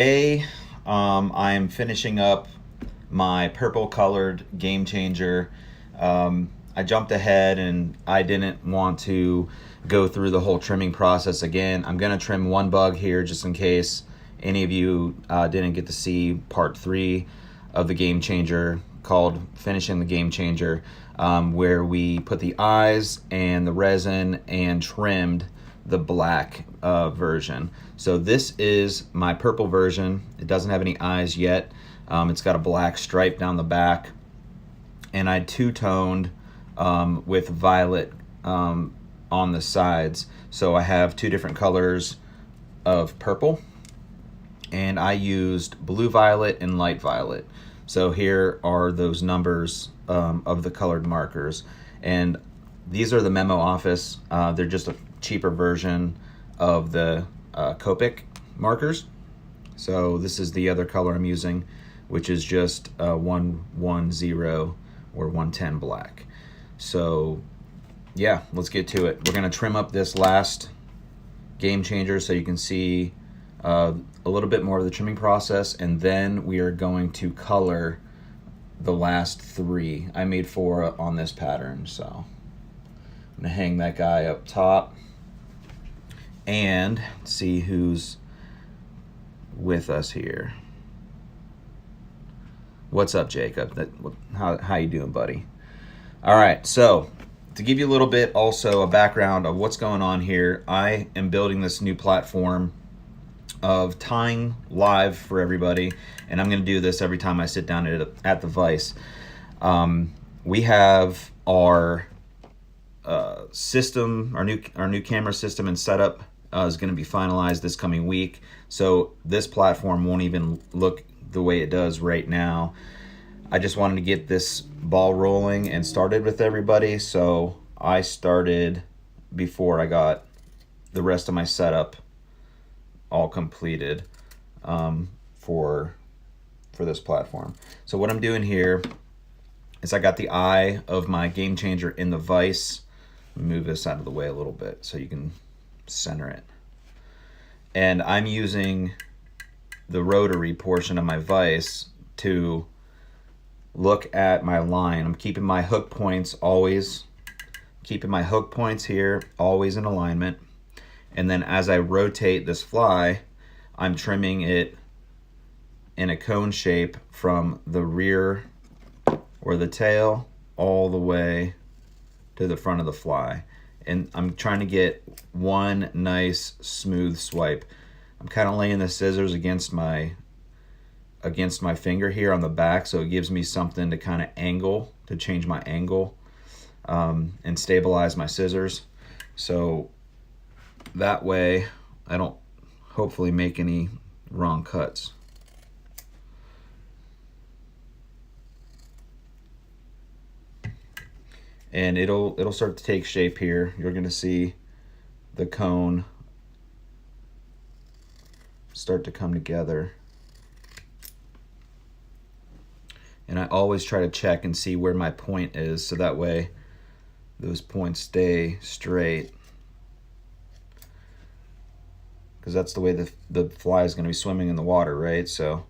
I am finishing up my purple colored game changer. I jumped ahead and I didn't want to go through the whole trimming process again. I'm going to trim one bug here just in case any of you didn't get to see part 3 of the game changer, called Finishing the Game Changer, where we put the eyes and the resin and trimmed the black version. So this is my purple version. It doesn't have any eyes yet. It's got a black stripe down the back, and I two-toned with violet on the sides. So I have 2 different colors of purple, and I used blue violet and light violet. So here are those numbers of the colored markers, and these are the Memo Office. They're just a cheaper version of the Copic markers. So this is the other color I'm using, which is just 110 or 110 black. So yeah, let's get to it. We're gonna trim up this last game changer so you can see a little bit more of the trimming process, and then we are going to color the last 3. I made 4 on this pattern, so I'm gonna hang that guy up top and see who's with us here. What's up, Jacob? How you doing, buddy? All right, so to give you a little bit also a background of what's going on here, I am building this new platform of tying live for everybody, and I'm going to do this every time I sit down at the Vise. We have our system, our new camera system and setup is going to be finalized this coming week. So this platform won't even look the way it does right now. I just wanted to get this ball rolling and started with everybody, so I started before I got the rest of my setup all completed for this platform. So what I'm doing here is I got the eye of my game changer in the vise. Move this out of the way a little bit so you can center it. And I'm using the rotary portion of my vise to look at my line. I'm keeping my hook points here always in alignment. And then as I rotate this fly, I'm trimming it in a cone shape from the rear or the tail all the way to the front of the fly. And I'm trying to get one nice smooth swipe. I'm kind of laying the scissors against my finger here on the back, so it gives me something to kind of angle, to change my angle and stabilize my scissors. So that way I don't hopefully make any wrong cuts. And it'll start to take shape here. You're gonna see the cone start to come together. And I always try to check and see where my point is, so that way those points stay straight, because that's the way the fly is going to be swimming in the water, right? So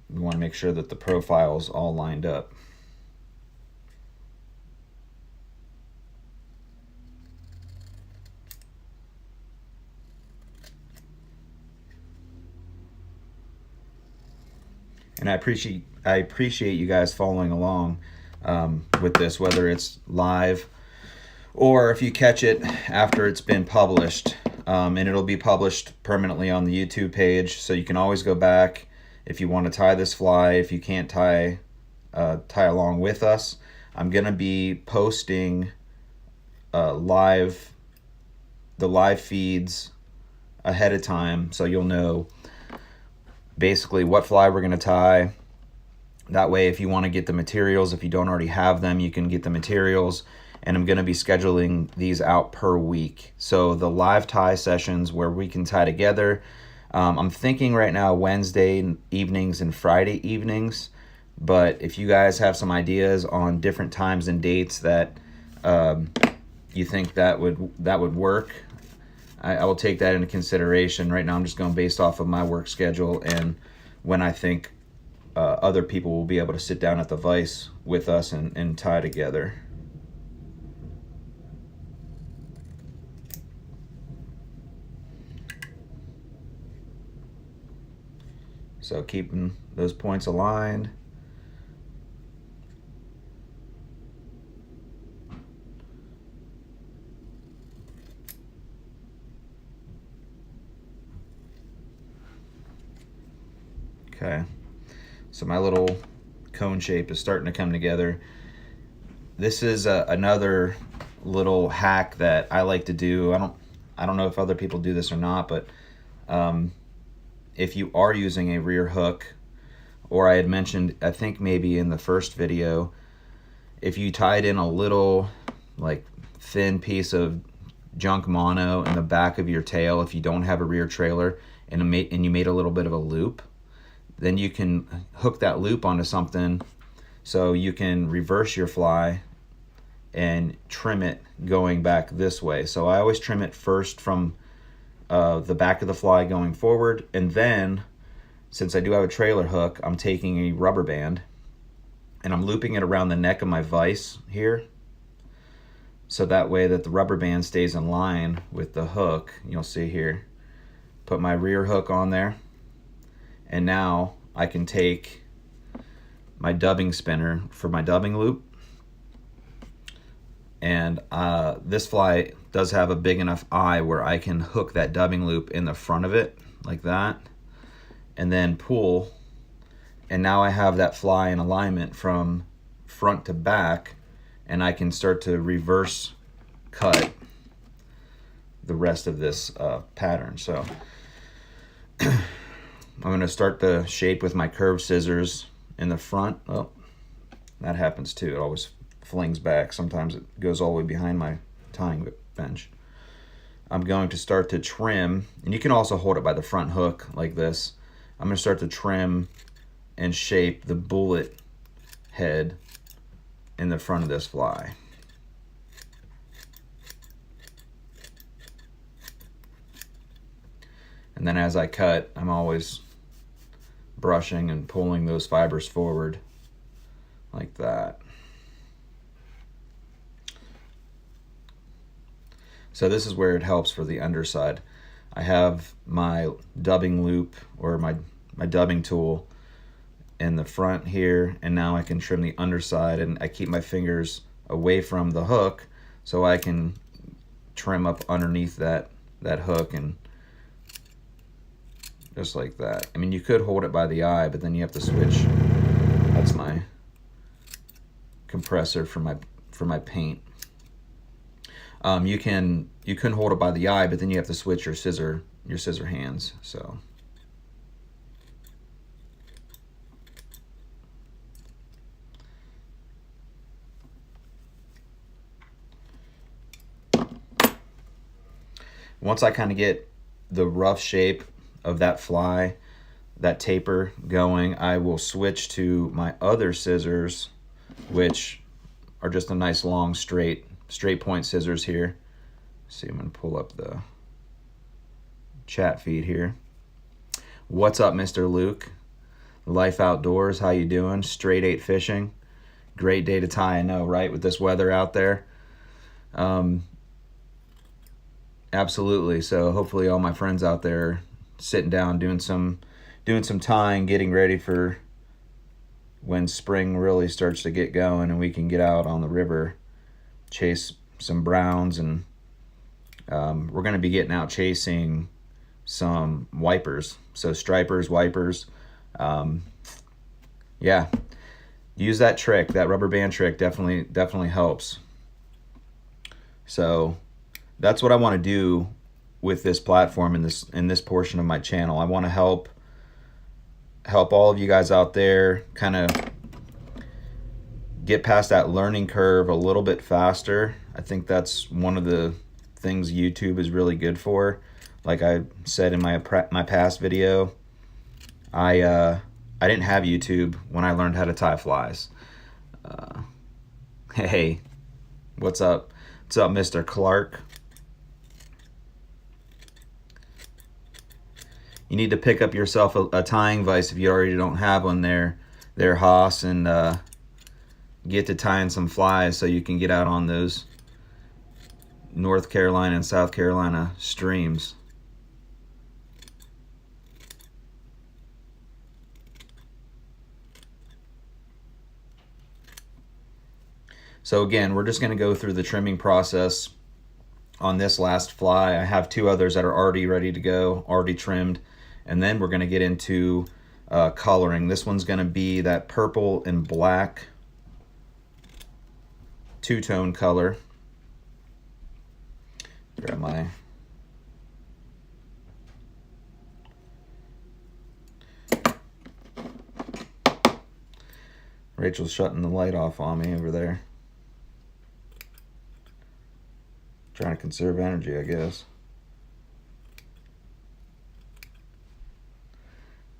we want to make sure that the profile is all lined up. And I appreciate you guys following along with this, whether it's live or if you catch it after it's been published. And it'll be published permanently on the YouTube page, so you can always go back if you want to tie this fly. If you can't tie along with us, I'm gonna be posting the live feeds ahead of time, so you'll know basically what fly we're going to tie. That way, if you want to get the materials, if you don't already have them, you can get the materials. And I'm going to be scheduling these out per week. So the live tie sessions where we can tie together, I'm thinking right now Wednesday evenings and Friday evenings. But if you guys have some ideas on different times and dates that you think that would work, I will take that into consideration. Right now I'm just going based off of my work schedule and when I think other people will be able to sit down at the vise with us and tie together. So keeping those points aligned. Okay, so my little cone shape is starting to come together. This is another little hack that I like to do. I don't know if other people do this or not, but if you are using a rear hook, or I had mentioned, I think maybe in the first video, if you tied in a little like thin piece of junk mono in the back of your tail, if you don't have a rear trailer, and you made a little bit of a loop, then you can hook that loop onto something so you can reverse your fly and trim it going back this way. So I always trim it first from the back of the fly going forward, and then since I do have a trailer hook, I'm taking a rubber band and I'm looping it around the neck of my vise here, so that way that the rubber band stays in line with the hook. You'll see here, put my rear hook on there, and now I can take my dubbing spinner for my dubbing loop. And this fly does have a big enough eye where I can hook that dubbing loop in the front of it like that, and then pull, and now I have that fly in alignment from front to back, and I can start to reverse cut the rest of this pattern. So I'm going to start the shape with my curved scissors in the front. Oh, that happens too. It always flings back. Sometimes it goes all the way behind my tying bench. I'm going to start to trim, and you can also hold it by the front hook like this. I'm going to start to trim and shape the bullet head in the front of this fly. And then as I cut, I'm always brushing and pulling those fibers forward like that. So this is where it helps for the underside. I have my dubbing loop, or my dubbing tool, in the front here, and now I can trim the underside, and I keep my fingers away from the hook so I can trim up underneath that hook, and just like that. I mean, you could hold it by the eye, but then you have to switch. That's my compressor for my paint. You can hold it by the eye, but then you have to switch your scissor hands. So once I kind of get the rough shape of that fly, that taper going, I will switch to my other scissors, which are just a nice long straight point scissors here. See, I'm gonna pull up the chat feed here. What's up, Mr. Luke? Life Outdoors, how you doing? Straight 8 fishing. Great day to tie, I know, right? With this weather out there. Absolutely. So hopefully all my friends out there sitting down, doing some tying, getting ready for when spring really starts to get going and we can get out on the river, chase some browns, and we're going to be getting out chasing some wipers, so stripers, wipers. Yeah, use that trick, that rubber band trick. Definitely helps. So that's what I want to do with this platform in this portion of my channel. I want to help all of you guys out there kind of get past that learning curve a little bit faster. I think that's one of the things YouTube is really good for. Like I said in my past video, I didn't have YouTube when I learned how to tie flies. Hey, what's up? What's up, Mr. Clark? you need to pick up yourself a tying vise if you already don't have one there, Haas, and get to tying some flies so you can get out on those North Carolina and South Carolina streams. So again, we're just going to go through the trimming process on this last fly. I have 2 others that are already ready to go, already trimmed, and then we're going to get into coloring. This one's going to be that purple and black two-tone color. Grab my Rachel's shutting the light off on me over there. Trying to conserve energy, I guess.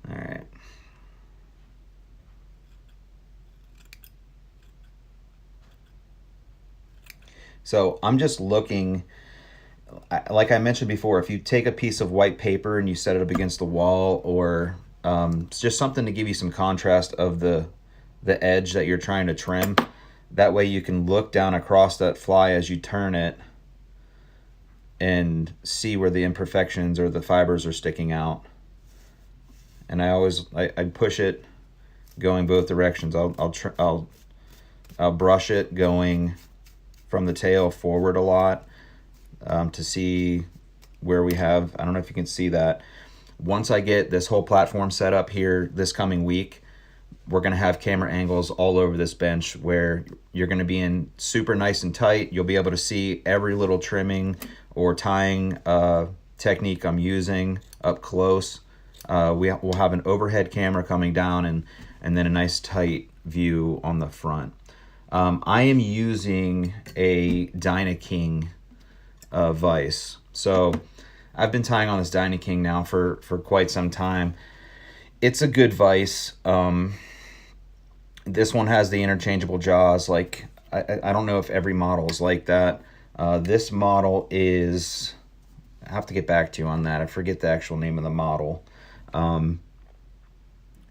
All right. So I'm just looking, like I mentioned before, if you take a piece of white paper and you set it up against the wall, or it's just something to give you some contrast of the edge that you're trying to trim. That way you can look down across that fly as you turn it and see where the imperfections or the fibers are sticking out. And I push it going both directions. I'll brush it going from the tail forward a lot to see where we have, I don't know if you can see that. Once I get this whole platform set up here this coming week, we're going to have camera angles all over this bench where you're going to be in super nice and tight. You'll be able to see every little trimming or tying technique I'm using up close. We'll have an overhead camera coming down and then a nice tight view on the front. I am using a Dynaking vise. So I've been tying on this Dynaking now for quite some time. It's a good vise. This one has the interchangeable jaws. Like I don't know if every model is like that. This model is, I have to get back to you on that. I forget the actual name of the model.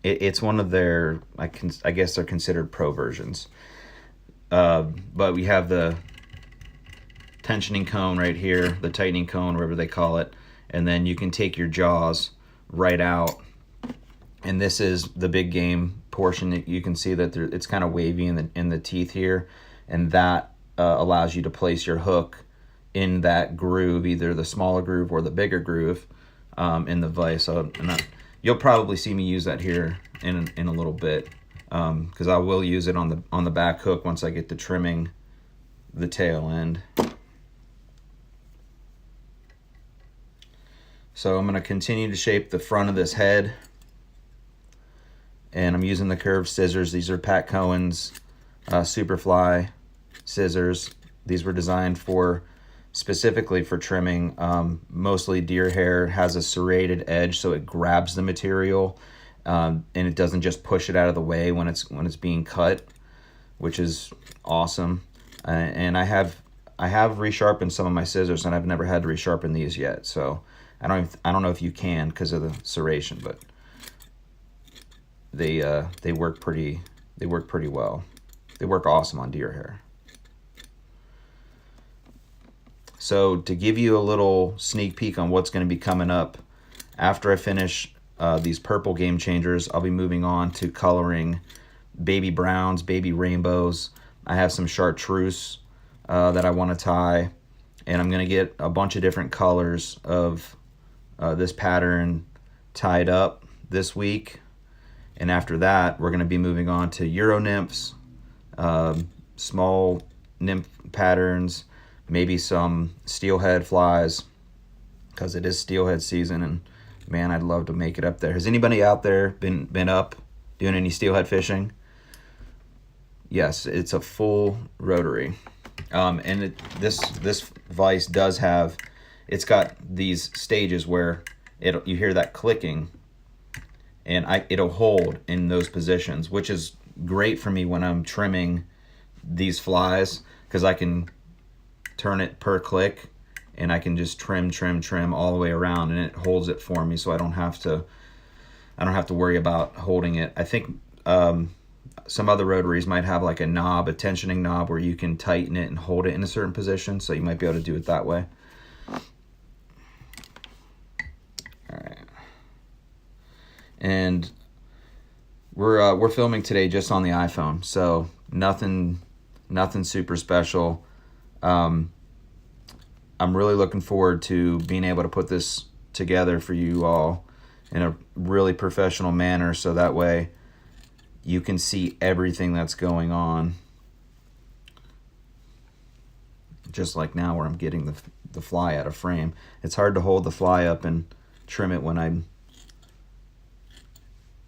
It's one of their, I guess they're considered pro versions. But we have the tensioning cone right here, the tightening cone, whatever they call it, and then you can take your jaws right out. And this is the big game portion. That you can see that it's kind of wavy in the teeth here, and that allows you to place your hook in that groove, either the smaller groove or the bigger groove in the vise. So you'll probably see me use that here in a little bit, because I will use it on the back hook once I get to trimming the tail end. So I'm going to continue to shape the front of this head, and I'm using the curved scissors. These are Pat Cohen's Superfly scissors. These were designed specifically for trimming mostly deer hair. It has a serrated edge, so it grabs the material, and it doesn't just push it out of the way when it's being cut, which is awesome. And I have resharpened some of my scissors, and I've never had to resharpen these yet. So I don't know if you can because of the serration, but they work pretty well. They work awesome on deer hair. So to give you a little sneak peek on what's going to be coming up, after I finish these purple game changers, I'll be moving on to coloring baby browns, baby rainbows. I have some chartreuse that I want to tie, and I'm going to get a bunch of different colors of this pattern tied up this week. And after that, we're going to be moving on to Euro nymphs, small nymph patterns, maybe some steelhead flies, because it is steelhead season, and man, I'd love to make it up there. Has anybody out there been up doing any steelhead fishing? Yes, it's a full rotary, and this vise does have, it's got these stages where you hear that clicking, and it'll hold in those positions, which is great for me when I'm trimming these flies, because I can turn it per click and I can just trim all the way around, and it holds it for me, so I don't have to worry about holding it. I think some other rotaries might have like a knob, a tensioning knob, where you can tighten it and hold it in a certain position, so you might be able to do it that way. All right. And we're filming today just on the iPhone, so nothing super special. I'm really looking forward to being able to put this together for you all in a really professional manner, so that way you can see everything that's going on. Just like now, where I'm getting the fly out of frame. It's hard to hold the fly up and trim it when I'm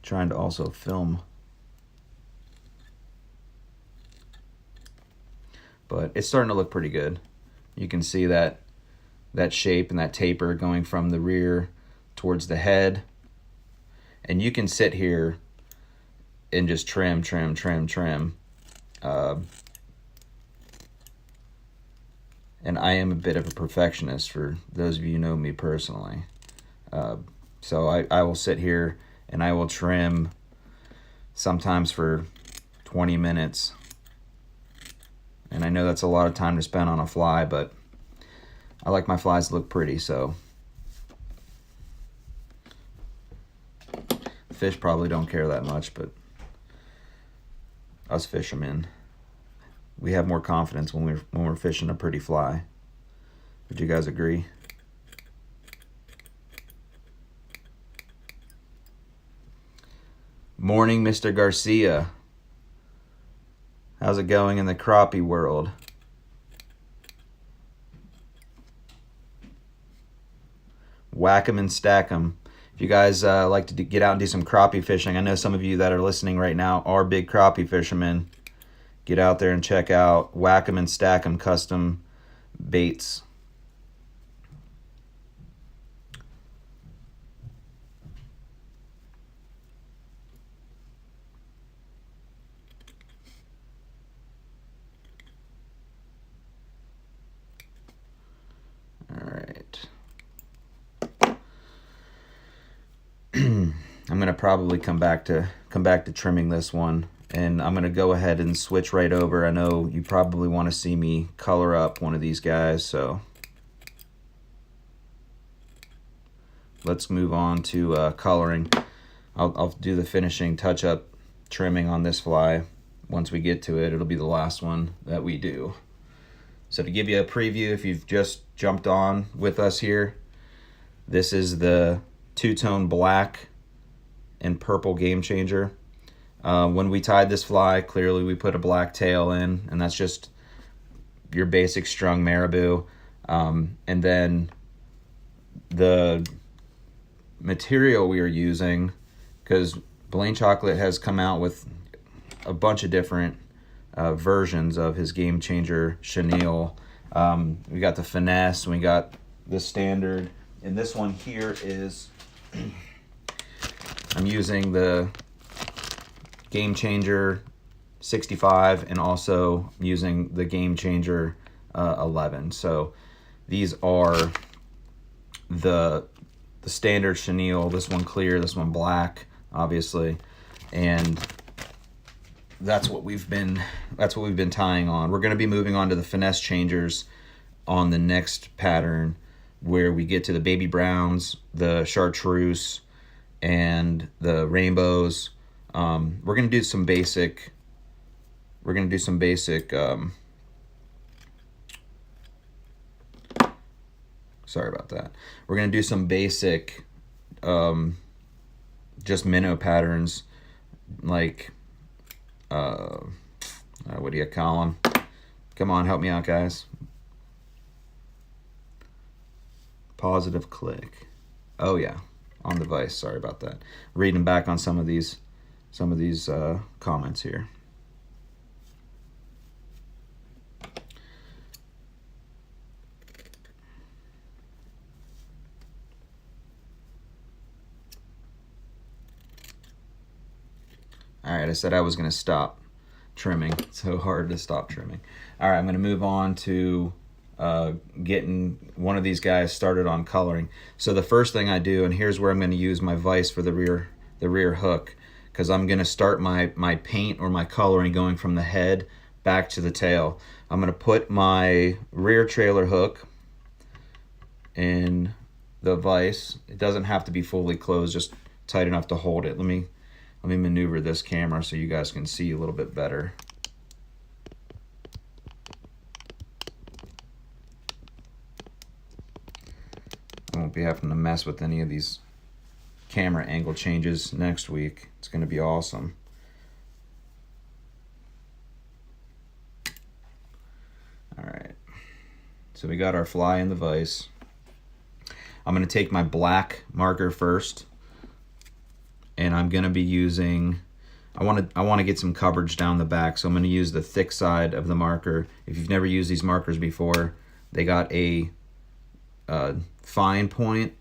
trying to also film. But it's starting to look pretty good. You can see that shape and that taper going from the rear towards the head. And you can sit here and just trim. And I am a bit of a perfectionist, for those of you who know me personally. So I will sit here and I will trim sometimes for 20 minutes. And I know that's a lot of time to spend on a fly, but I like my flies to look pretty, so. Fish probably don't care that much, but us fishermen, we have more confidence when we're fishing a pretty fly. Would you guys agree? Morning, Mr. Garcia. How's it going in the crappie world? Whack 'em and stack 'em. If you guys like to get out and do some crappie fishing, I know some of you that are listening right now are big crappie fishermen. Get out there and check out Whack 'em and Stack 'em custom baits. All right. I'm gonna probably come back to trimming this one, and I'm gonna go ahead and switch right over. I know you probably want to see me color up one of these guys, so let's move on to coloring. I'll do the finishing touch-up trimming on this fly. Once we get to it, it'll be the last one that we do. So to give you a preview, if you've just jumped on with us here, this is the two-tone black and purple game changer. When we tied this fly, clearly we put a black tail in, and that's just your basic strung marabou. And then the material we are using, because Blaine Chocolate has come out with a bunch of different versions of his game changer chenille. We got the finesse, we got the standard, and this one here is I'm using the Game Changer 65 and also using the Game Changer 11. So these are the standard chenille. This one clear, this one black, obviously, and that's what we've been tying on. We're going to be moving on to the finesse changers on the next pattern, where we get to the baby browns, the chartreuse, and the rainbows. We're gonna do some basic. Sorry about that. We're gonna do some basic, just minnow patterns, like, what do you call them? Come on, help me out, guys. Positive click. Oh yeah, on the Vise. Sorry about that. Reading back on some of these comments here. All right, I said I was going to stop trimming. It's so hard to stop trimming. All right, I'm going to move on to getting one of these guys started on coloring. So the first thing I do, and here's where I'm going to use my vise for the rear hook, because I'm going to start my paint or my coloring going from the head back to the tail. I'm going to put my rear trailer hook in the vise. It doesn't have to be fully closed, just tight enough to hold it. Let me maneuver this camera so you guys can see a little bit better. I won't be having to mess with any of these camera angle changes next week. It's going to be awesome. All right, so we got our fly in the vise. I'm going to take my black marker first, and I'm going to be using, I want to get some coverage down the back, so I'm going to use the thick side of the marker. If you've never used these markers before, they got a fine point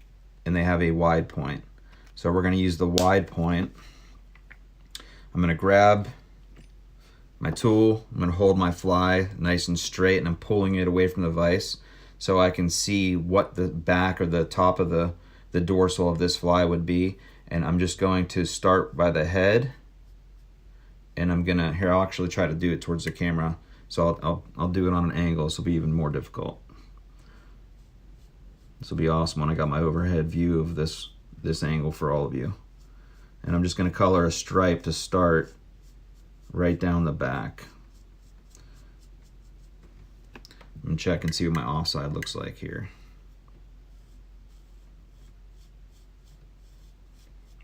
and they have a wide point. So we're going to use the wide point. I'm going to grab my tool, I'm going to hold my fly nice and straight, and I'm pulling it away from the vise so I can see what the back or the top of the dorsal of this fly would be. And I'm just going to start by the head, and I'm gonna, here, I'll actually try to do it towards the camera, so I'll do it on an angle, so it'll be even more difficult. This will be awesome when I got my overhead view of this angle for all of you. And I'm just gonna color a stripe to start right down the back. And check and see what my offside looks like here.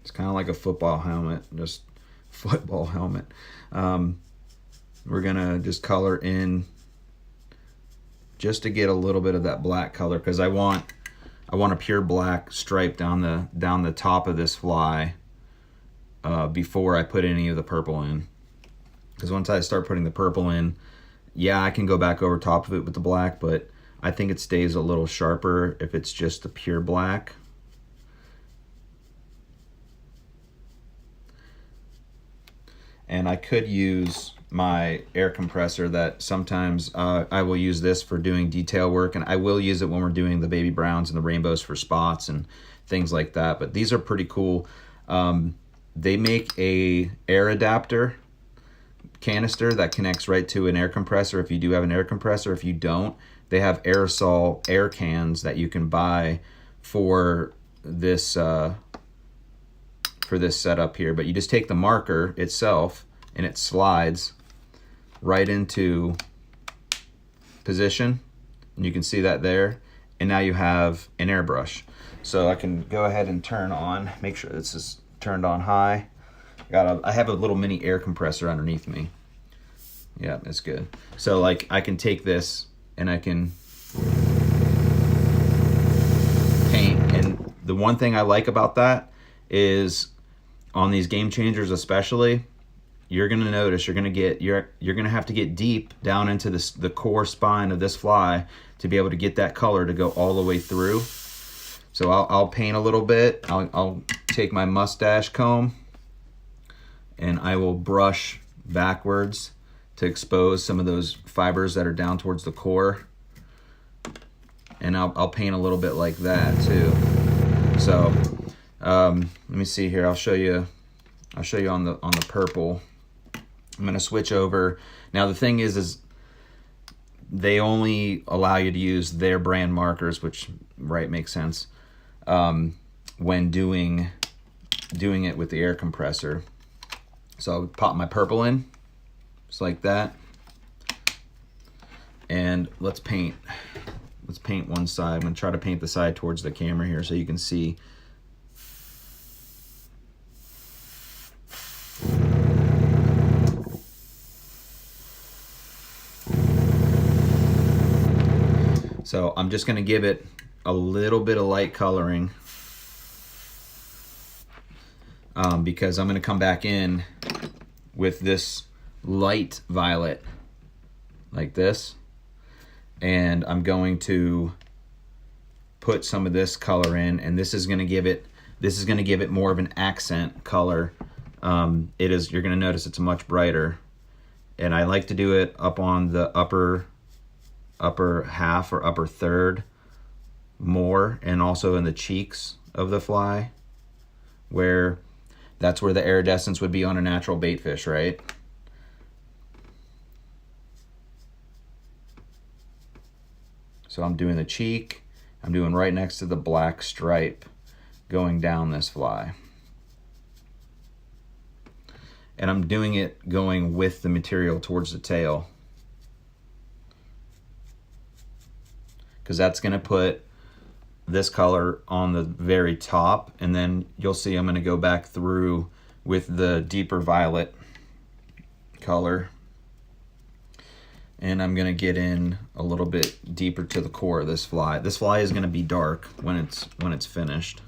It's kind of like a football helmet, just football helmet. We're gonna just color in just to get a little bit of that black color, because I want a pure black stripe down the top of this fly before I put any of the purple in. Because once I start putting the purple in, yeah, I can go back over top of it with the black, but I think it stays a little sharper if it's just the pure black. And I could use my air compressor that sometimes I will use this for doing detail work, and I will use it when we're doing the baby browns and the rainbows for spots and things like that. But these are pretty cool. They make a air adapter canister that connects right to an air compressor if you do have an air compressor. If you don't, they have aerosol air cans that you can buy for this setup here. But you just take the marker itself and it slides right into position, and you can see that there, and now you have an airbrush. So I can go ahead and turn on, make sure this is turned on high. I have a little mini air compressor underneath me. Yeah, it's good. So like I can take this and I can paint. And the one thing I like about that is on these game changers especially, you're gonna notice you're gonna have to get deep down into the core spine of this fly to be able to get that color to go all the way through. So I'll paint a little bit. I'll take my mustache comb and I will brush backwards to expose some of those fibers that are down towards the core. And I'll paint a little bit like that too. So let me see here. I'll show you on the purple. I'm gonna switch over. Now the thing is they only allow you to use their brand markers, which makes sense, when doing it with the air compressor. So I'll pop my purple in, just like that. And let's paint one side. I'm gonna try to paint the side towards the camera here so you can see. So I'm just gonna give it a little bit of light coloring because I'm gonna come back in with this light violet like this, and I'm going to put some of this color in, and this is gonna give it more of an accent color. You're gonna notice it's much brighter, and I like to do it up on the upper upper half or upper third more, and also in the cheeks of the fly, where that's where the iridescence would be on a natural bait fish, right? So I'm doing the cheek, I'm doing right next to the black stripe going down this fly. And I'm doing it going with the material towards the tail, because that's going to put this color on the very top, and then you'll see I'm going to go back through with the deeper violet color, and I'm going to get in a little bit deeper to the core of this fly. This fly is going to be dark when it's finished.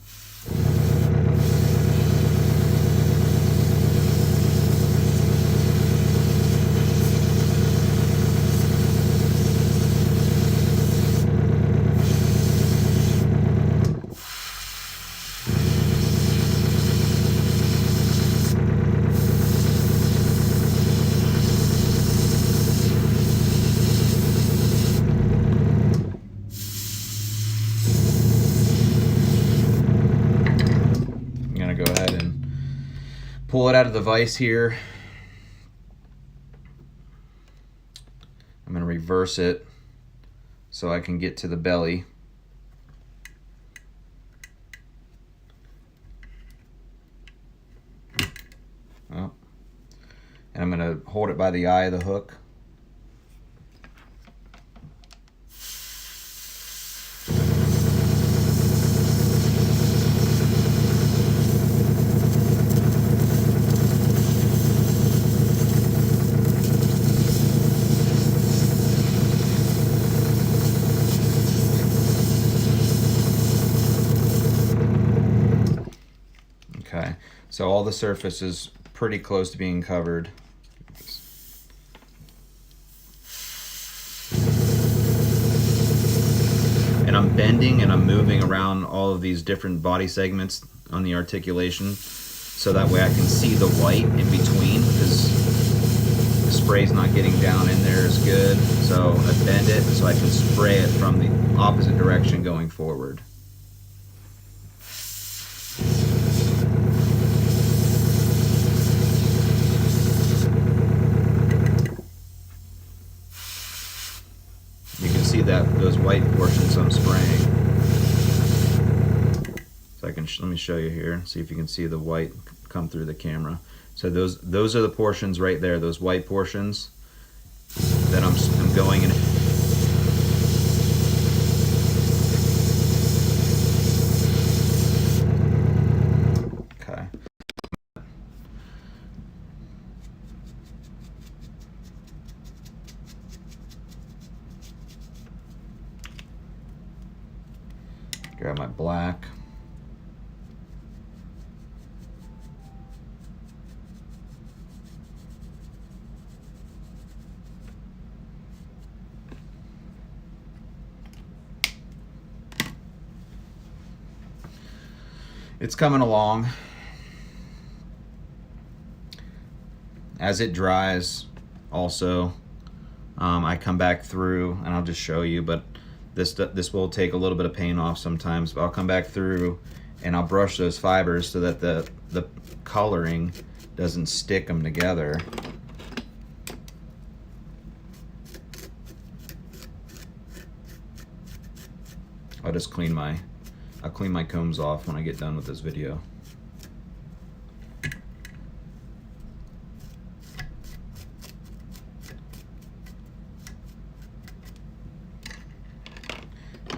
Go ahead and pull it out of the vise here. I'm going to reverse it so I can get to the belly. Oh. And I'm going to hold it by the eye of the hook. Okay, so all the surface is pretty close to being covered. And I'm bending and I'm moving around all of these different body segments on the articulation, so that way I can see the white in between, because the spray's not getting down in there as good. So I bend it so I can spray it from the opposite direction going forward. See that those white portions I'm spraying. So I can let me show you here. See if you can see the white come through the camera. So those are the portions right there. Those white portions that I'm going in. Okay. Grab my black. It's coming along. As it dries, also, I come back through, and I'll just show you, but this will take a little bit of paint off sometimes, but I'll come back through and I'll brush those fibers so that the coloring doesn't stick them together. I'll clean my combs off when I get done with this video.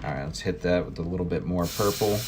All right, let's hit that with a little bit more purple.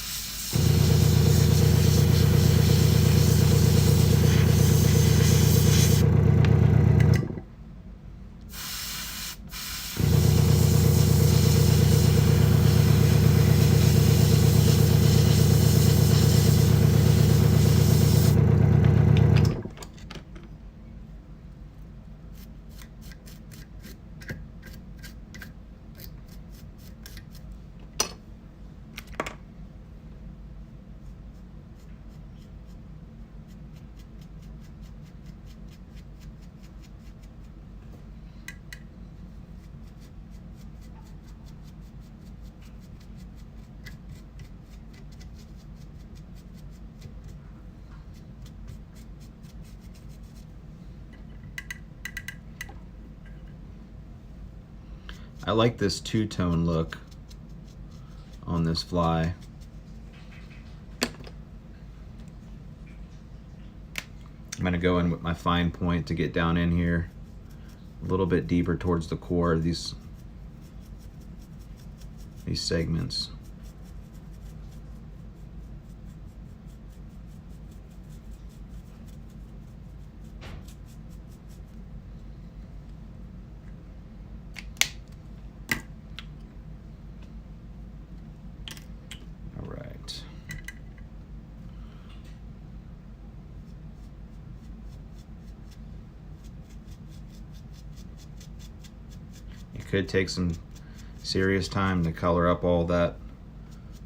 I like this two-tone look on this fly. I'm gonna go in with my fine point to get down in here a little bit deeper towards the core of these segments. All right. It could take some serious time to color up all the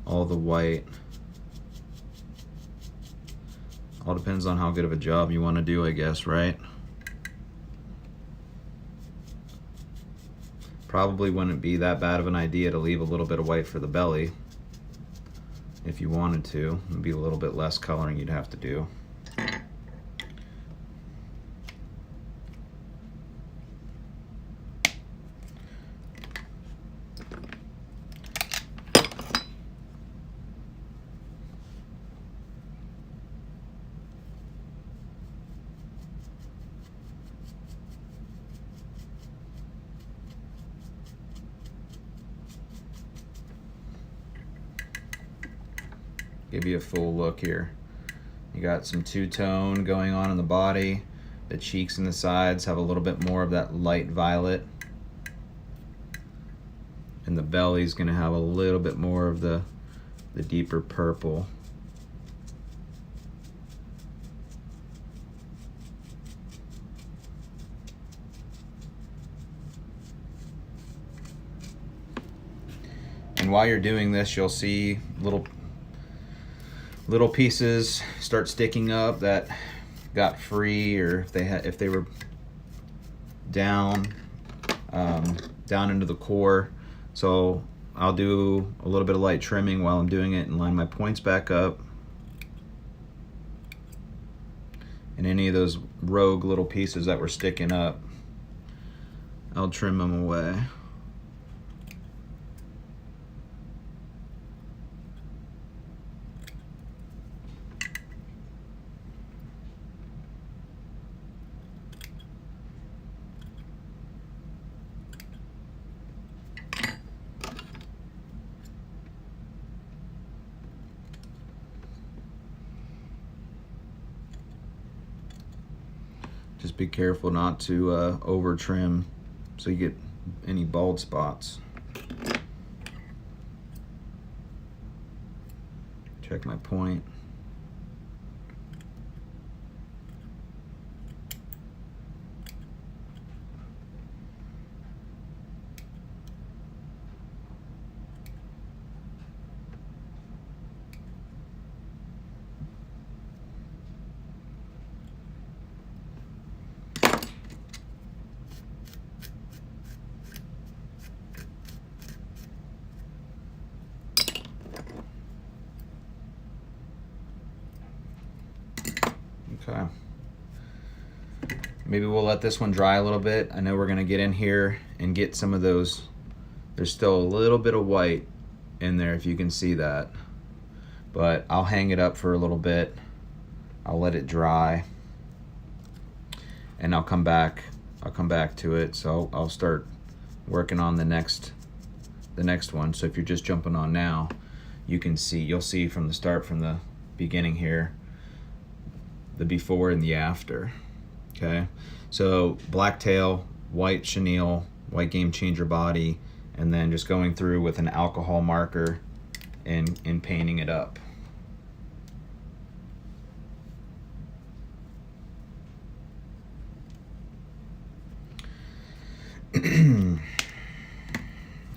white. All depends on how good of a job you want to do, I guess, right? Probably wouldn't be that bad of an idea to leave a little bit of white for the belly. If you wanted to, it'd be a little bit less coloring you'd have to do. Give you a full look here. You got some two-tone going on in the body. The cheeks and the sides have a little bit more of that light violet. And the belly's gonna have a little bit more of the deeper purple. And while you're doing this, you'll see little pieces start sticking up that got free, or if they were down into the core. So I'll do a little bit of light trimming while I'm doing it and line my points back up. And any of those rogue little pieces that were sticking up, I'll trim them away. Just be careful not to over trim so you get any bald spots. Check my point. Okay. Maybe we'll let this one dry a little bit. I know we're gonna get in here and get some of those. There's still a little bit of white in there, if you can see that. But I'll hang it up for a little bit. I'll let it dry. And I'll come back to it. So I'll start working on the next one. So if you're just jumping on now, you'll see from the start, from the beginning here, the before and the after. Okay, so black tail, white chenille, white game changer body, and then just going through with an alcohol marker and painting it up.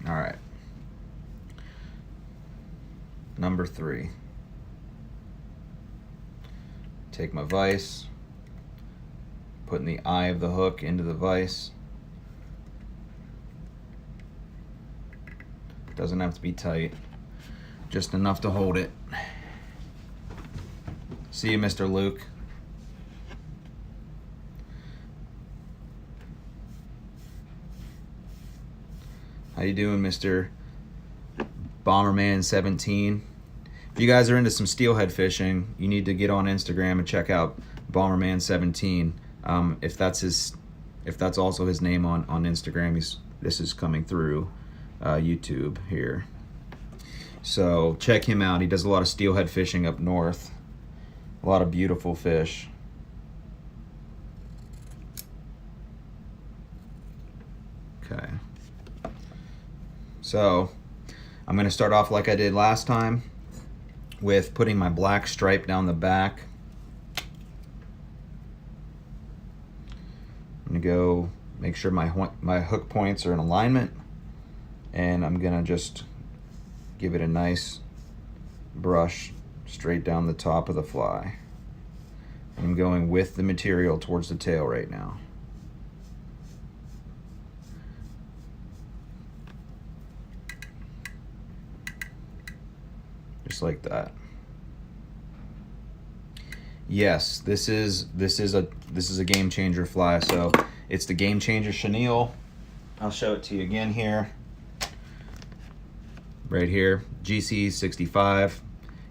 All right, number 3. Take my vise, putting the eye of the hook into the vise. Doesn't have to be tight, just enough to hold it. See you, Mr. Luke. How you doing, Mr. Bomberman 17? If you guys are into some steelhead fishing, you need to get on Instagram and check out Bomberman 17. If that's also his name on Instagram, this is coming through YouTube here. So check him out. He does a lot of steelhead fishing up north. A lot of beautiful fish. Okay. So I'm going to start off like I did last time with putting my black stripe down the back. I'm going to go make sure my hook points are in alignment, and I'm going to just give it a nice brush straight down the top of the fly. I'm going with the material towards the tail right now. Just like that. Yes, this is a game changer fly. So it's the Game Changer Chenille. I'll show it to you again here. Right here, GC 65,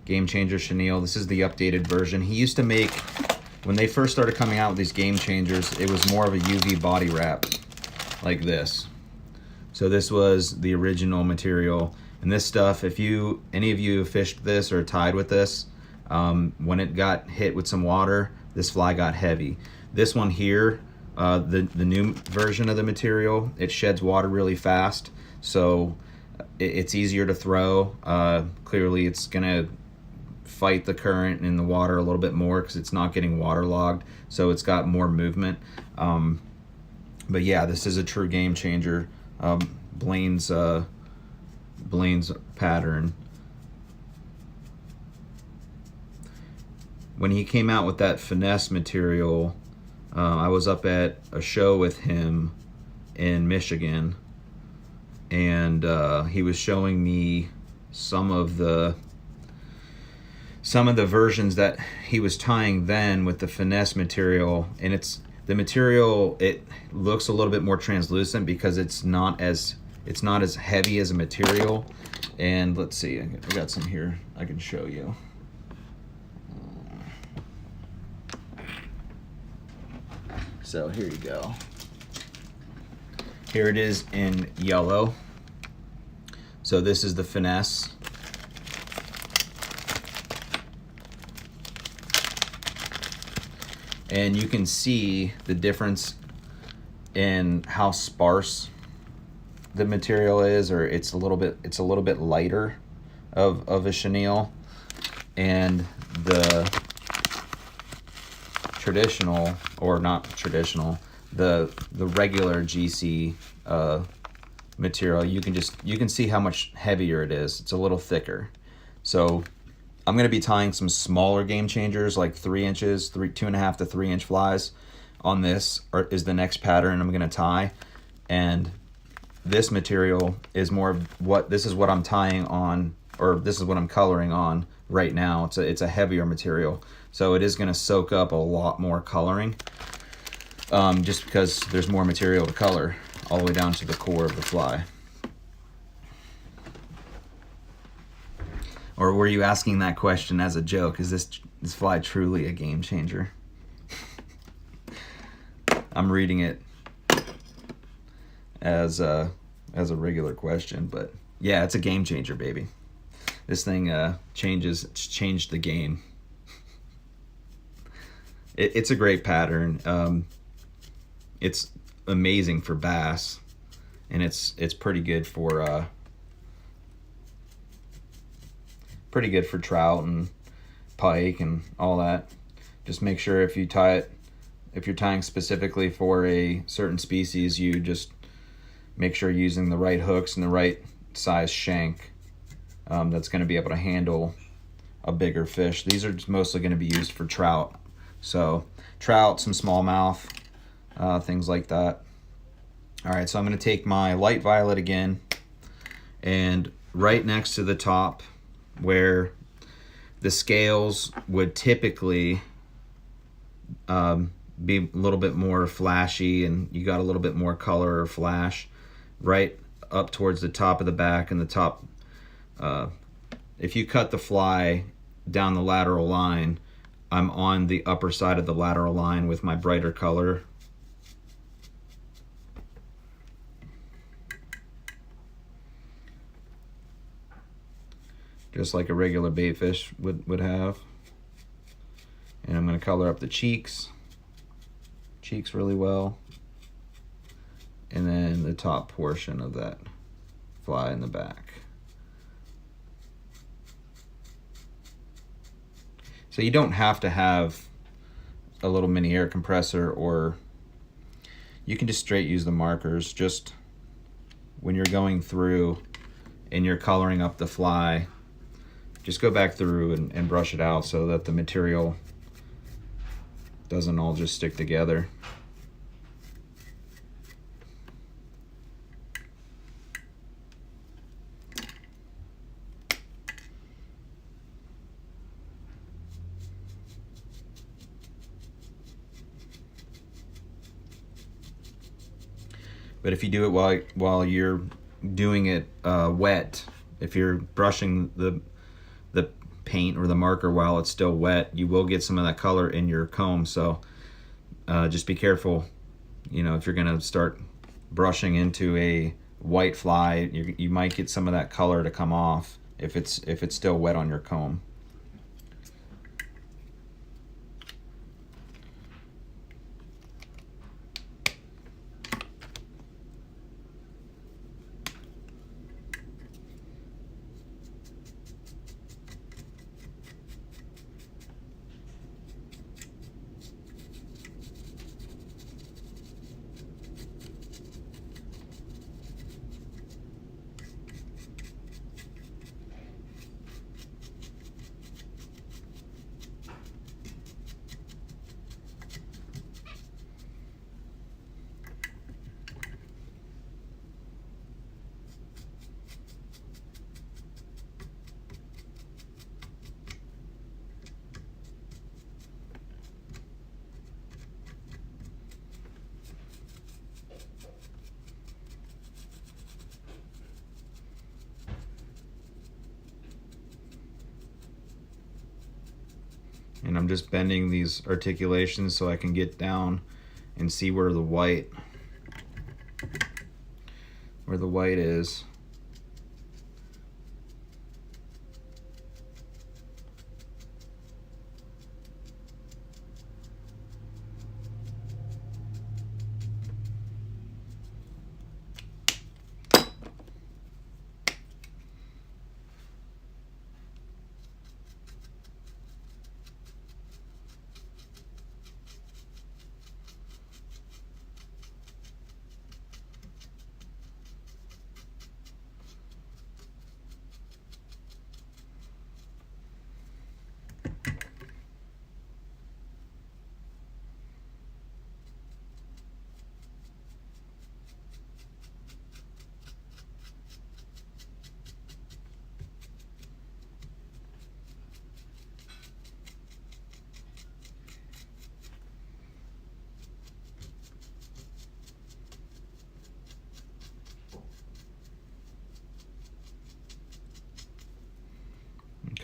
Game Changer Chenille. This is the updated version. He used to make, when they first started coming out with these Game Changers, it was more of a UV body wrap like this. So this was the original material. And this stuff, if any of you fished this or tied with this, when it got hit with some water, this fly got heavy. This one here, the new version of the material, it sheds water really fast, so it's easier to throw. Clearly it's gonna fight the current in the water a little bit more because it's not getting waterlogged, so it's got more movement. But yeah, this is a true game changer. Blaine's pattern. When he came out with that finesse material, I was up at a show with him in Michigan, and he was showing me some of the versions that he was tying then with the finesse material, and the material, it looks a little bit more translucent because it's not as heavy as a material. And let's see, I got some here I can show you. So here you go. Here it is in yellow. So this is the finesse. And you can see the difference in how sparse the material is, or it's a little bit lighter of a chenille, and the traditional, or not traditional, the regular GC material, you can see how much heavier it is. It's a little thicker. So I'm going to be tying some smaller game changers, like 3 inches, 2.5 to 3 inch flies on this, is the next pattern I'm going to tie. And this material is more of this is what I'm tying on, or this is what I'm coloring on right now. It's a heavier material, so it is going to soak up a lot more coloring, just because there's more material to color all the way down to the core of the fly. Or were you asking that question as a joke? Is this fly truly a game changer? I'm reading it as a regular question, but yeah, it's a game changer, baby. This thing changed the game. It's a great pattern. It's amazing for bass, and it's pretty good for trout and pike and all that. Just make sure if you're tying specifically for a certain species, you just make sure you're using the right hooks and the right size shank that's going to be able to handle a bigger fish. These are mostly going to be used for trout. So trout, some smallmouth, things like that. All right, so I'm going to take my light violet again, and right next to the top where the scales would typically be a little bit more flashy and you got a little bit more color or flash, right up towards the top of the back and the top. If you cut the fly down the lateral line, I'm on the upper side of the lateral line with my brighter color. Just like a regular baitfish would have. And I'm going to color up the cheeks really well. And then the top portion of that fly in the back. So you don't have to have a little mini air compressor, or you can just straight use the markers. Just when you're going through and you're coloring up the fly, just go back through and brush it out so that the material doesn't all just stick together. But if you do it while you're doing it wet, if you're brushing the paint or the marker while it's still wet, you will get some of that color in your comb. So just be careful, you know, if you're gonna start brushing into a white fly, you might get some of that color to come off if it's still wet on your comb. And I'm just bending these articulations so I can get down and see where the white is.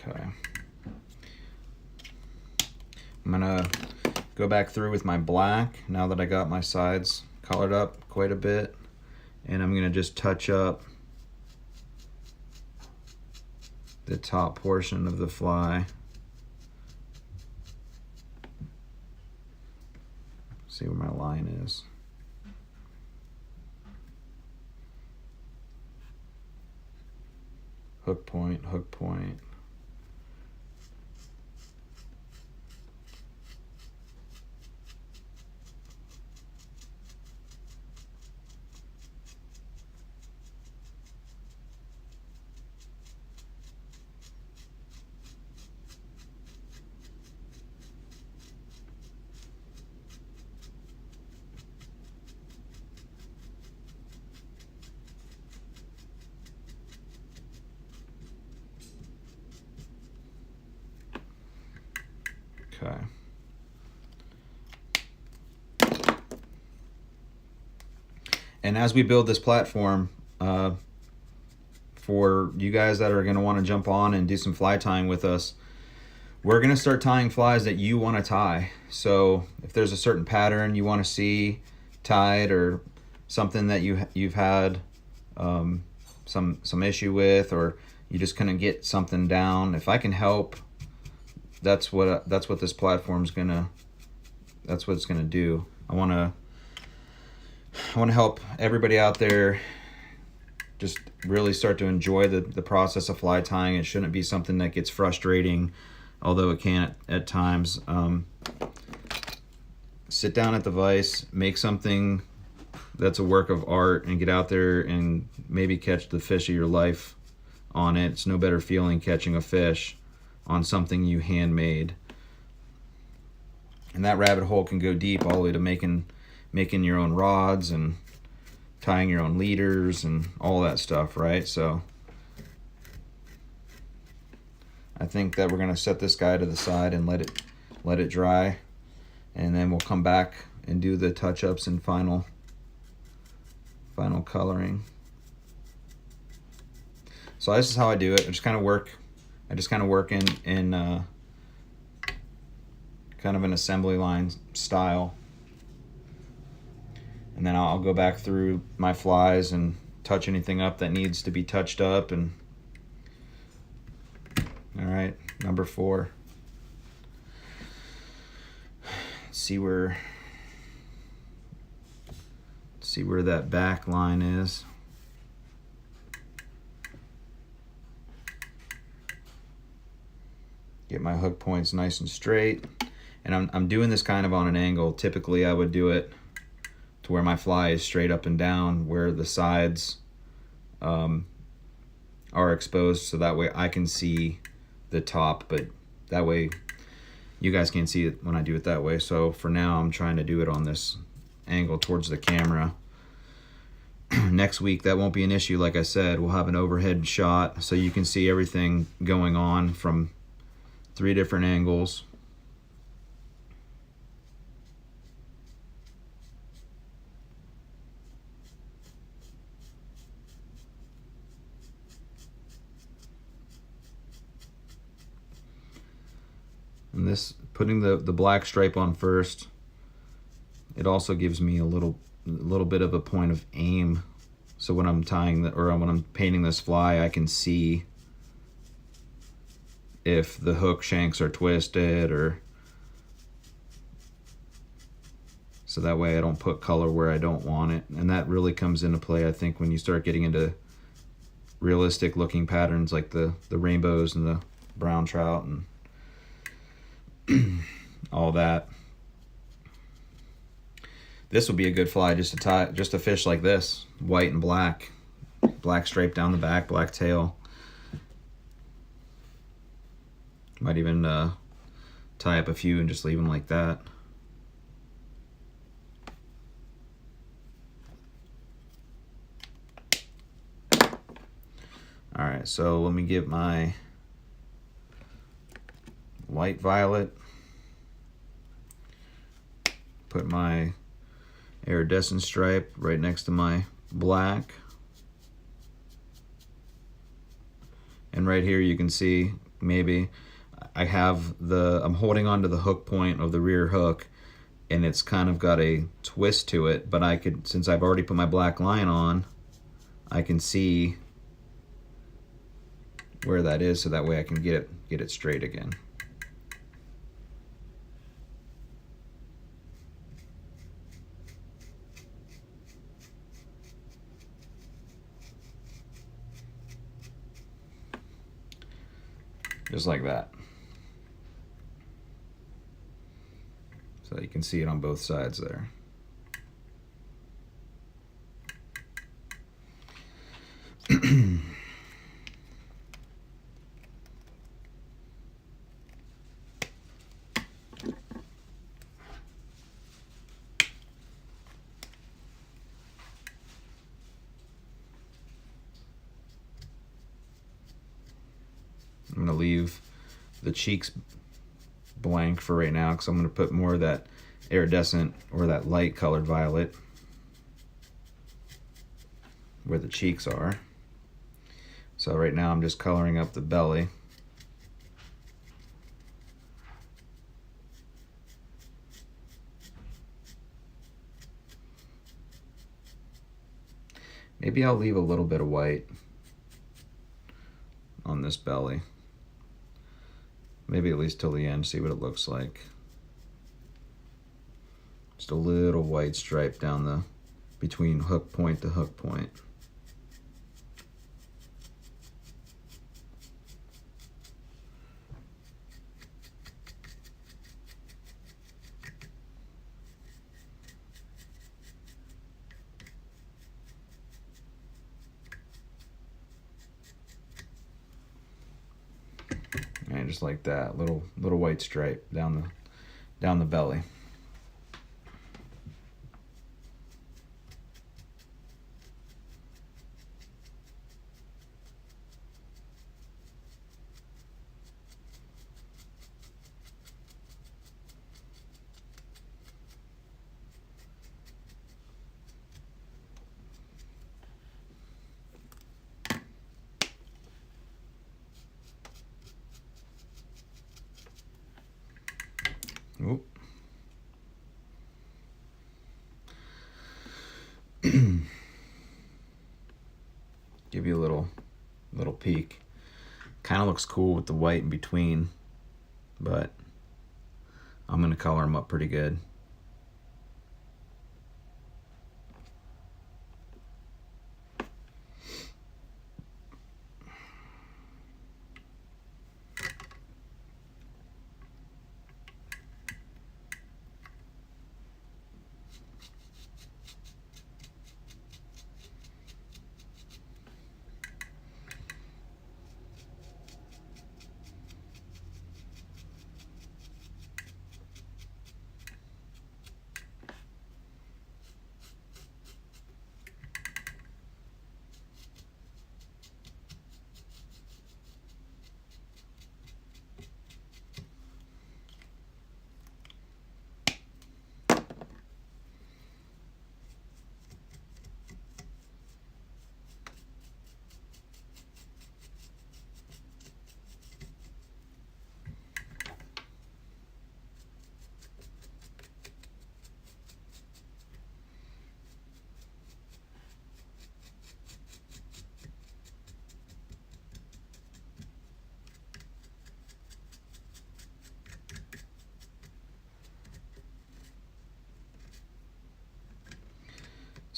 Okay. I'm gonna go back through with my black now that I got my sides colored up quite a bit, and I'm gonna just touch up the top portion of the fly. See where my line is. Hook point, hook point. Okay. And as we build this platform, for you guys that are going to want to jump on and do some fly tying with us. We're going to start tying flies that you want to tie. So if there's a certain pattern you want to see tied, or something that you've had some issue with, or you just couldn't get something down, if I can help, that's what this platform's that's what it's gonna do. I want to help everybody out there just really start to enjoy the process of fly tying. It shouldn't be something that gets frustrating, although it can at times. Sit down at the vise, make something that's a work of art, and get out there and maybe catch the fish of your life on it. It's no better feeling catching a fish on something you handmade. And that rabbit hole can go deep, all the way to making your own rods and tying your own leaders and all that stuff, right? So I think that we're gonna set this guy to the side and let it dry, and then we'll come back and do the touch-ups and final coloring. So this is how I do it. I just kind of work in kind of an assembly line style, and then I'll go back through my flies and touch anything up that needs to be touched up. And all right, number 4. See where that back line is. Get my hook points nice and straight, and I'm doing this kind of on an angle. Typically I would do it to where my fly is straight up and down, where the sides are exposed, so that way I can see the top, but that way you guys can't see it when I do it that way. So for now I'm trying to do it on this angle towards the camera. Next week that won't be an issue. Like I said, we'll have an overhead shot so you can see everything going on from 3 different angles. And this, putting the black stripe on first, it also gives me a little bit of a point of aim. So when I'm tying when I'm painting this fly, I can see if the hook shanks are twisted, or so that way I don't put color where I don't want it. And that really comes into play, I think, when you start getting into realistic looking patterns like the rainbows and the brown trout and all that. This would be a good fly just to tie, just a fish like this, white and black stripe down the back, black tail. Might even tie up a few and just leave them like that. All right, so let me get my light violet, put my iridescent stripe right next to my black, and right here you can see maybe I'm holding onto the hook point of the rear hook, and it's kind of got a twist to it, but I could, since I've already put my black line on, I can see where that is, so that way I can get it straight again. Just like that. So you can see it on both sides there. I'm going to leave the cheeks blank for right now, because I'm going to put more of that iridescent or that light colored violet where the cheeks are. So right now I'm just coloring up the belly. Maybe I'll leave a little bit of white on this belly. Maybe at least till the end, see what it looks like. Just a little white stripe down the, between hook point to hook point. And just like that, little white stripe down the belly. Oop. Give you a little peek. Kind of looks cool with the white in between, but I'm gonna color them up pretty good.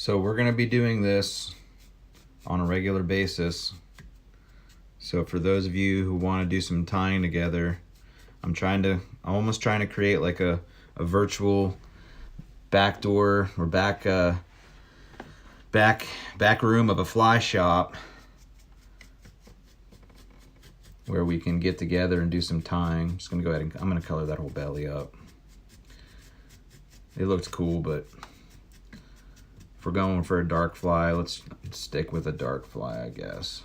So we're going to be doing this on a regular basis. So for those of you who want to do some tying together, I'm almost trying to create like a virtual back door or back room of a fly shop where we can get together and do some tying. I'm just going to go ahead and I'm going to color that whole belly up. It looks cool, but if we're going for a dark fly, let's stick with a dark fly, I guess.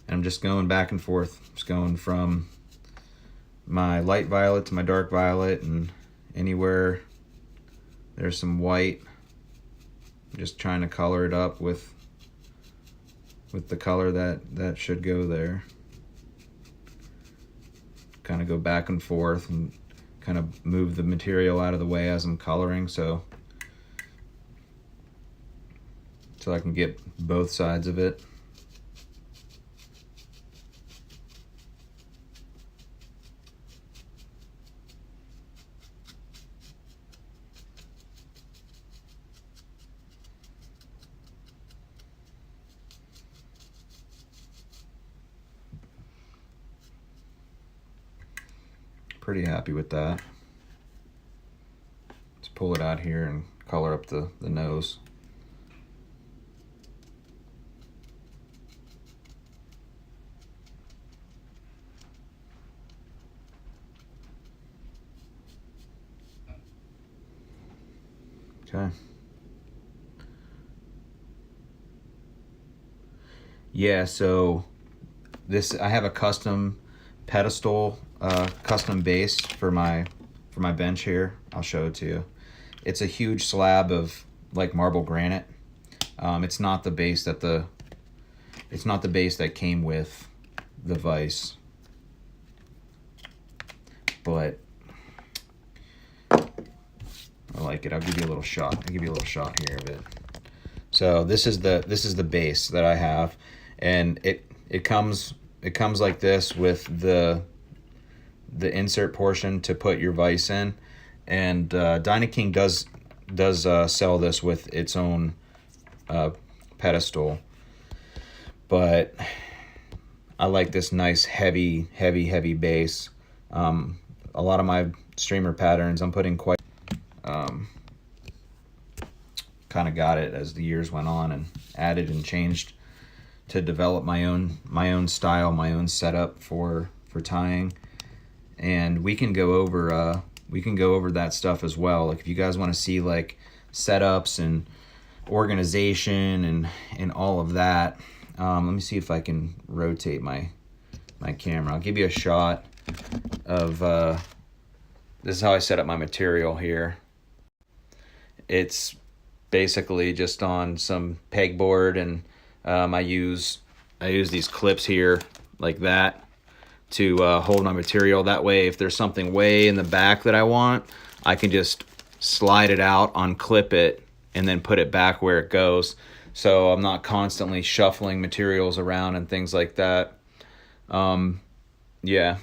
And I'm just going back and forth. Just going from my light violet to my dark violet, and anywhere there's some white, I'm just trying to color it up with the color that should go there. Kind of go back and forth and kind of move the material out of the way as I'm coloring, so I can get both sides of it. Pretty happy with that. Let's pull it out here and color up the nose. Okay. yeah, so I have a custom pedestal, custom base for my bench here. I'll show it to you. It's a huge slab of like marble granite. It's not the base that came with the Vise, but I like it. I'll give you a little shot. Here of it. So this is the base that I have, and it comes like this with the insert portion to put your Vise in, and Dynaking does sell this with its own pedestal, but I like this nice heavy base. A lot of my streamer patterns I'm putting quite kind of got it as the years went on, and added and changed to develop my own style, my own setup for tying. And we can go over that stuff as well. Like if you guys want to see like setups and organization and all of that, let me see if I can rotate my camera. I'll give you a shot of this is how I set up my material here. It's basically just on some pegboard, and I use these clips here like that to hold my material. That way, if there's something way in the back that I want, I can just slide it out, unclip it, and then put it back where it goes. So I'm not constantly shuffling materials around and things like that. Yeah.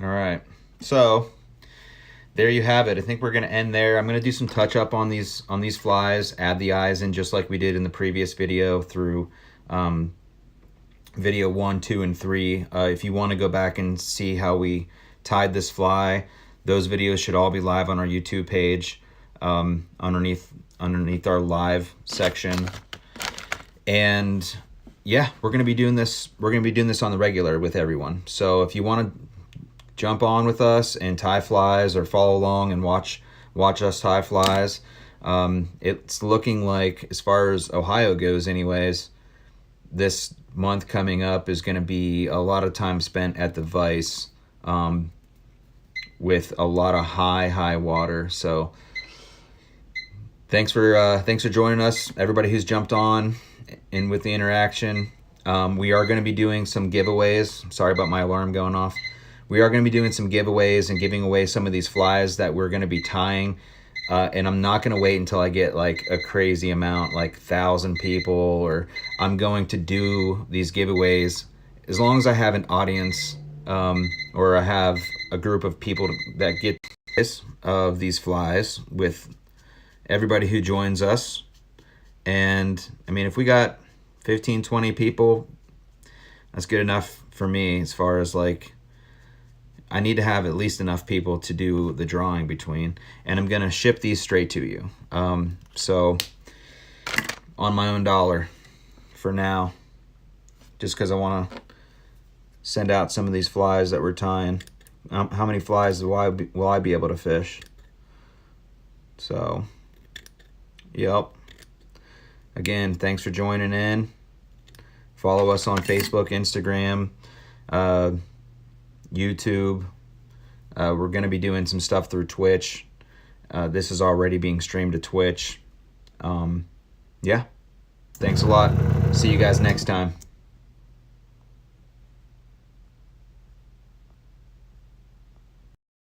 All right, so there you have it. I think we're gonna end there. I'm gonna do some touch up on these flies, add the eyes in just like we did in the previous video through video 1, 2, and 3. If you want to go back and see how we tied this fly, those videos should all be live on our YouTube page, underneath our live section. And yeah, we're gonna be doing this on the regular with everyone. So if you want to jump on with us and tie flies, or follow along and watch us tie flies, it's looking like, as far as Ohio goes anyways, this month coming up is going to be a lot of time spent at the Vise, with a lot of high water. So thanks for joining us, everybody who's jumped on in with the interaction. We are going to be doing some giveaways. Sorry about my alarm going off. We are going to be doing some giveaways and giving away some of these flies that we're going to be tying. And I'm not going to wait until I get like a crazy amount, like 1,000 people, or I'm going to do these giveaways as long as I have an audience, or I have a group of people that get this of these flies with everybody who joins us. And I mean, if we got 15, 20 people, that's good enough for me. As far as like, I need to have at least enough people to do the drawing between, and I'm gonna ship these straight to you. So on my own dollar for now, just because I want to send out some of these flies that we're tying. How many flies will I be able to fish? So, yep. Again, thanks for joining in. Follow us on Facebook, Instagram, YouTube. We're going to be doing some stuff through Twitch. This is already being streamed to Twitch. Yeah. Thanks a lot. See you guys next time.